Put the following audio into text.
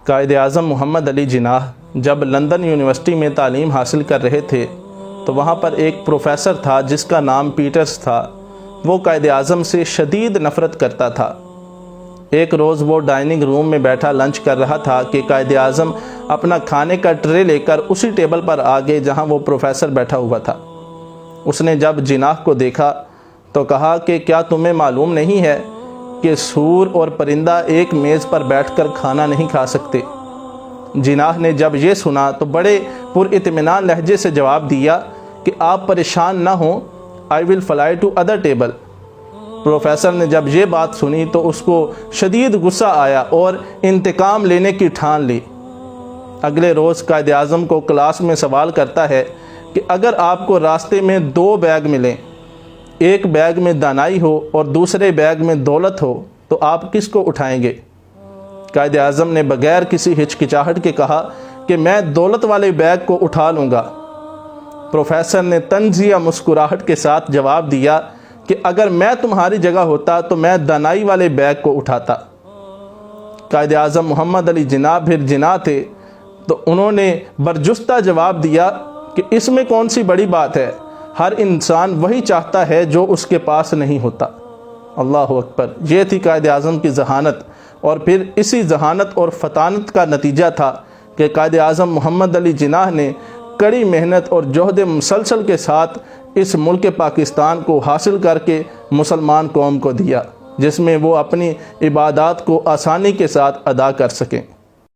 قائد اعظم محمد علی جناح جب London university میں تعلیم حاصل کر رہے تھے تو وہاں پر ایک پروفیسر تھا جس کا نام پیٹرز تھا۔ وہ قائد اعظم سے شدید نفرت کرتا تھا۔ ایک روز وہ ڈائننگ روم میں بیٹھا لنچ کر رہا تھا کہ قائد اعظم اپنا کھانے کا ٹرے لے کر اسی ٹیبل پر آ گئے جہاں وہ پروفیسر بیٹھا ہوا تھا۔ اس نے جب جناح کو دیکھا تو کہا کہ کیا تمہیں معلوم نہیں ہے کہ سور اور پرندہ ایک میز پر بیٹھ کر کھانا نہیں کھا سکتے؟ جناح نے جب یہ سنا تو بڑے پر اطمینان لہجے سے جواب دیا کہ آپ پریشان نہ ہوں، I will fly to other table۔ Professor نے جب یہ بات سنی تو اس کو شدید غصہ آیا اور انتقام لینے کی ٹھان لی۔ اگلے روز قائد اعظم کو کلاس میں سوال کرتا ہے کہ اگر آپ کو راستے میں 2 بیگ ملیں، ایک بیگ میں دانائی ہو اور دوسرے بیگ میں دولت ہو، تو آپ کس کو اٹھائیں گے؟ قائد اعظم نے بغیر کسی ہچکچاہٹ کے کہا کہ میں دولت والے بیگ کو اٹھا لوں گا۔ پروفیسر نے طنزیہ مسکراہٹ کے ساتھ جواب دیا کہ اگر میں تمہاری جگہ ہوتا تو میں دانائی والے بیگ کو اٹھاتا۔ قائد اعظم محمد علی جناح پھر جناح تھے تو انہوں نے برجستہ جواب دیا کہ اس میں کون سی بڑی بات ہے، ہر انسان وہی چاہتا ہے جو اس کے پاس نہیں ہوتا۔ اللہ اکبر۔ یہ تھی قائد اعظم کی ذہانت، اور پھر اسی ذہانت اور فطانت کا نتیجہ تھا کہ قائد اعظم محمد علی جناح نے کڑی محنت اور جہد مسلسل کے ساتھ اس ملک پاکستان کو حاصل کر کے مسلمان قوم کو دیا، جس میں وہ اپنی عبادات کو آسانی کے ساتھ ادا کر سکیں۔